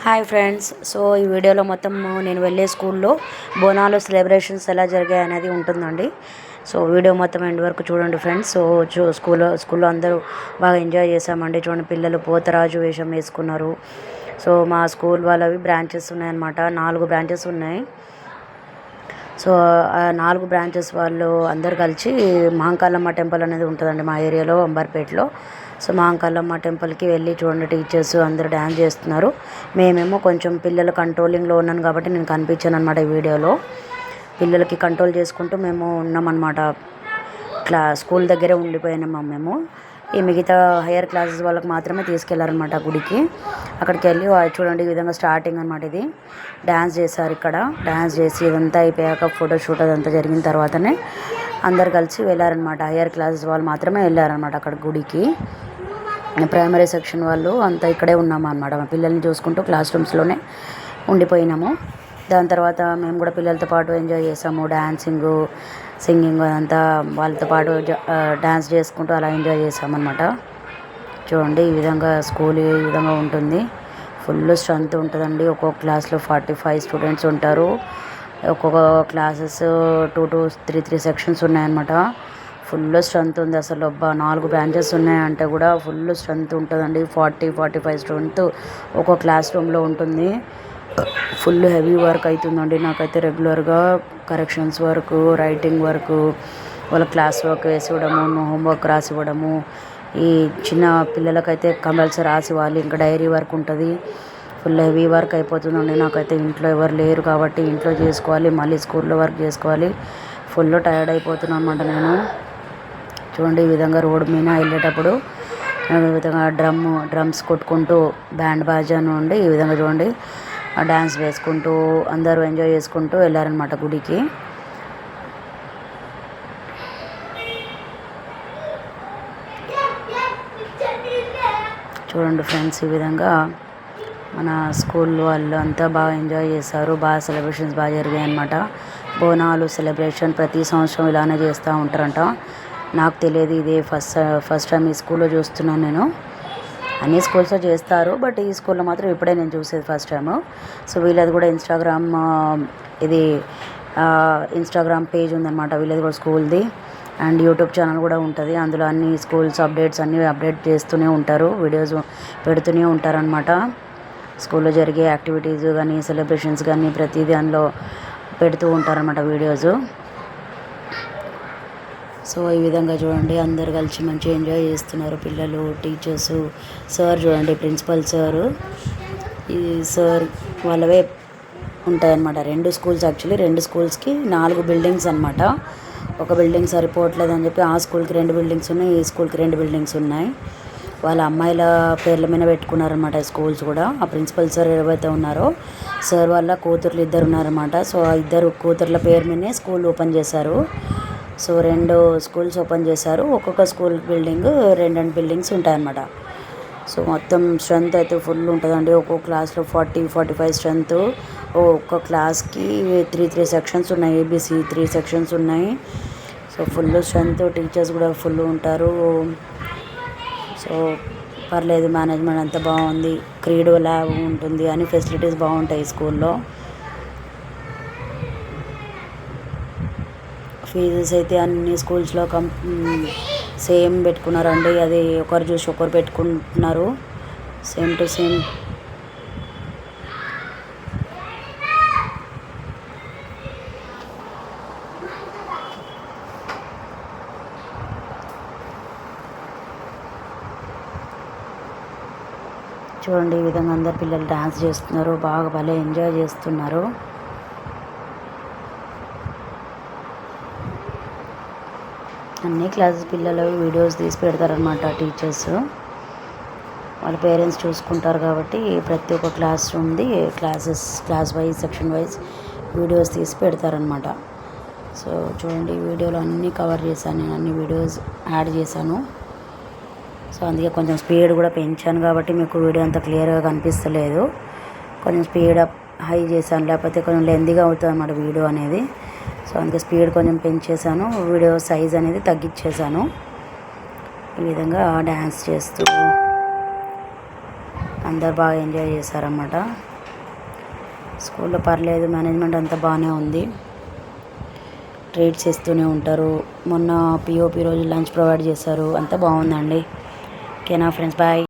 Hi friends. So ఈ వీడియోలో మొత్తం నేను వెళ్ళే స్కూల్లో బోనాలు సెలబ్రేషన్స్ ఎలా జరిగాయి అనేది ఉంటుందండి. సో వీడియో మొత్తం ఎండ్ వరకు చూడండి ఫ్రెండ్స్. సో స్కూల్లో అందరూ బాగా ఎంజాయ్ చేసామండి. చూడండి, పిల్లలు పోతరాజు వేషం వేసుకున్నారు. సో మా స్కూల్ వాళ్ళవి బ్రాంచెస్ ఉన్నాయన్నమాట, 4 బ్రాంచెస్ ఉన్నాయి. సో ఆ 4 బ్రాంచెస్ వాళ్ళు అందరు కలిసి మహంకాళమ్మ టెంపుల్ అనేది ఉంటుందండి మా ఏరియాలో, అంబర్పేటలో. సో మహంకాళమ్మ టెంపుల్కి వెళ్ళి చూడండి, టీచర్స్ అందరూ డ్యాన్స్ చేస్తున్నారు. మేమేమో కొంచెం పిల్లలు కంట్రోలింగ్లో ఉన్నాను కాబట్టి నేను కనిపించాను అనమాట ఈ వీడియోలో. పిల్లలకి కంట్రోల్ చేసుకుంటూ మేము ఉన్నామన్నమాట. స్కూల్ దగ్గరే ఉండిపోయినాము మేము. ఈ మిగతా హైయర్ క్లాసెస్ వాళ్ళకి మాత్రమే తీసుకెళ్లారనమాట గుడికి. అక్కడికి వెళ్ళి చూడండి, ఈ విధంగా స్టార్టింగ్ అనమాట. ఇది డ్యాన్స్ చేశారు. ఇక్కడ డ్యాన్స్ చేసి ఇదంతా అయిపోయాక ఫోటోషూట్ అదంతా జరిగిన తర్వాతనే అందరు కలిసి వెళ్ళారనమాట. హైయర్ క్లాసెస్ వాళ్ళు మాత్రమే వెళ్ళారనమాట అక్కడ గుడికి. ప్రైమరీ సెక్షన్ వాళ్ళు అంతా ఇక్కడే ఉన్నాము అనమాట. మా పిల్లల్ని చూసుకుంటూ క్లాస్ రూమ్స్లోనే ఉండిపోయినాము. దాని తర్వాత మేము కూడా పిల్లలతో పాటు ఎంజాయ్ చేసాము. డ్యాన్సింగు, సింగింగ్ అదంతా వాళ్ళతో పాటు డ్యాన్స్ చేసుకుంటూ అలా ఎంజాయ్ చేసామన్నమాట. చూడండి, ఈ విధంగా స్కూల్ ఈ విధంగా ఉంటుంది. ఫుల్ స్ట్రెంత్ ఉంటుందండి. ఒక్కొక్క క్లాస్లో 45 స్టూడెంట్స్ ఉంటారు. ఒక్కొక్క క్లాసెస్ 2 to 3 సెక్షన్స్ ఉన్నాయన్నమాట. ఫుల్ స్ట్రెంత్ ఉంది అసలు. 4 బ్రాంచెస్ ఉన్నాయంటే కూడా ఫుల్ స్ట్రెంత్ ఉంటుందండి. 45 స్ట్రెంత్ ఒక్కో క్లాస్ రూమ్లో ఉంటుంది. ఫుల్ హెవీ వర్క్ అవుతుందండి. నాకైతే రెగ్యులర్గా కరెక్షన్స్ వర్క్, రైటింగ్ వర్క్, వాళ్ళ క్లాస్ వర్క్ వేసి ఇవ్వడము, హోంవర్క్ రాసి ఇవ్వడము. ఈ చిన్న పిల్లలకైతే కంపల్సరీ రాసి ఇవ్వాలి. ఇంకా డైరీ వర్క్ ఉంటుంది. ఫుల్ హెవీ వర్క్ అయిపోతుందండి. నాకైతే ఇంట్లో ఎవరు లేరు కాబట్టి ఇంట్లో చేసుకోవాలి, మళ్ళీ స్కూల్లో వర్క్ చేసుకోవాలి. ఫుల్ టైర్డ్ అయిపోతున్నాను అనమాట నేను. చూడండి, ఈ విధంగా రోడ్డు మీద వెళ్ళేటప్పుడు ఈ విధంగా డ్రమ్స్ కొట్టుకుంటూ బ్యాండ్ బాజా నుండి ఈ విధంగా చూడండి డ్యాన్స్ వేసుకుంటూ అందరూ ఎంజాయ్ చేసుకుంటూ వెళ్ళారనమాట గుడికి. చూడండి ఫ్రెండ్స్, ఈ విధంగా మన స్కూల్ వాళ్ళు అంతా బాగా ఎంజాయ్ చేశారు. బాగా సెలబ్రేషన్స్ బాగా జరిగాయి అన్నమాట. బోనాలు సెలబ్రేషన్ ప్రతి సంవత్సరం ఇలానే చేస్తూ ఉంటారంట. నాకు తెలియదు, ఇదే ఫస్ట్ టైం ఈ స్కూల్లో చూస్తున్నాను నేను. అన్ని స్కూల్స్లో చేస్తారు, బట్ ఈ స్కూల్లో మాత్రం ఇప్పుడే నేను చూసేది ఫస్ట్ టైము. సో వీళ్ళది కూడా ఇన్స్టాగ్రామ్ పేజ్ ఉందన్నమాట వీళ్ళది కూడా స్కూల్ది. అండ్ యూట్యూబ్ ఛానల్ కూడా ఉంటుంది. అందులో అన్ని స్కూల్స్ అప్డేట్స్ అన్నీ అప్డేట్ చేస్తూనే ఉంటారు, వీడియోస్ పెడుతూనే ఉంటారనమాట. స్కూల్లో జరిగే యాక్టివిటీస్ కానీ సెలబ్రేషన్స్ కానీ ప్రతిదీ అందులో పెడుతూ ఉంటారనమాట వీడియోస్. సో ఈ విధంగా చూడండి, అందరు కలిసి మంచిగా ఎంజాయ్ చేస్తున్నారు పిల్లలు, టీచర్స్. సార్ చూడండి, ప్రిన్సిపల్ సారు. ఈ సార్ వాళ్ళవే ఉంటాయన్నమాట. 2 స్కూల్స్, యాక్చువల్లీ 2 స్కూల్స్కి 4 బిల్డింగ్స్ అనమాట. ఒక బిల్డింగ్ సరిపోవట్లేదని చెప్పి ఆ స్కూల్కి 2 బిల్డింగ్స్ ఉన్నాయి, ఈ స్కూల్కి 2 బిల్డింగ్స్ ఉన్నాయి. వాళ్ళ అమ్మాయిల పేర్ల మీద పెట్టుకున్నారనమాట స్కూల్స్ కూడా. ఆ ప్రిన్సిపల్ సార్ ఎవరైతే ఉన్నారో సార్ వాళ్ళ కూతుర్లు 2 ఉన్నారనమాట. సో ఆ 2 కూతుర్ల పేరు మీదనే స్కూల్ ఓపెన్ చేశారు. సో 2 స్కూల్స్ ఓపెన్ చేశారు. ఒక్కొక్క స్కూల్ బిల్డింగ్ 2 బిల్డింగ్స్ ఉంటాయన్నమాట. సో మొత్తం స్ట్రెంత్ అయితే ఫుల్ ఉంటుందండి. ఒక్కొక్క క్లాస్లో 45 స్ట్రెంత్. ఒక్కొక్క క్లాస్కి 3 సెక్షన్స్ ఉన్నాయి, ABC 3 సెక్షన్స్ ఉన్నాయి. So full strength. టీచర్స్ కూడా ఫుల్ ఉంటారు. సో పర్లేదు, మేనేజ్మెంట్ అంతా బాగుంది. క్రీడో ల్యాబ్ ఉంటుంది, అన్ని ఫెసిలిటీస్ బాగుంటాయి స్కూల్లో. ఫీజెస్ అయితే అన్ని స్కూల్స్లో సేమ్ పెట్టుకున్నారండి. అది ఒకరు చూసి ఒకరు పెట్టుకుంటున్నారు, సేమ్ టు సేమ్. చూడండి, ఈ విధంగా అందరు పిల్లలు డ్యాన్స్ చేస్తున్నారు, బాగా భలే ఎంజాయ్ చేస్తున్నారు. అన్ని క్లాసెస్ పిల్లలు వీడియోస్ తీసి పెడతారనమాట టీచర్స్. వాళ్ళ పేరెంట్స్ చూసుకుంటారు కాబట్టి ప్రతి ఒక్క క్లాస్ రూమ్ది class wise, section wise videos తీసి పెడతారనమాట. సో చూడండి, ఈ వీడియోలో అన్నీ కవర్ చేశాను నేను, అన్ని వీడియోస్ యాడ్ చేశాను. సో అందుకే కొంచెం స్పీడ్ కూడా పెంచాను కాబట్టి మీకు వీడియో అంత క్లియర్గా కనిపిస్తలేదు. కొంచెం స్పీడ్ అప్ హై చేశాను, లేకపోతే కొంచెం లెందీగా అవుతుంది అన్నమాట వీడియో అనేది. సో అందుకే స్పీడ్ కొంచెం పెంచేసాను, వీడియో సైజ్ అనేది తగ్గించేసాను. ఈ విధంగా డ్యాన్స్ చేస్తూ అందరు బాగా ఎంజాయ్ చేశారన్నమాట. స్కూల్లో పర్లేదు, మేనేజ్మెంట్ అంతా బాగానే ఉంది. ట్రీట్స్ ఇస్తూనే ఉంటారు. మొన్న పిఓపి రోజు లంచ్ ప్రొవైడ్ చేశారు. అంతా బాగుందండి. ఓకేనా ఫ్రెండ్స్, బాయ్.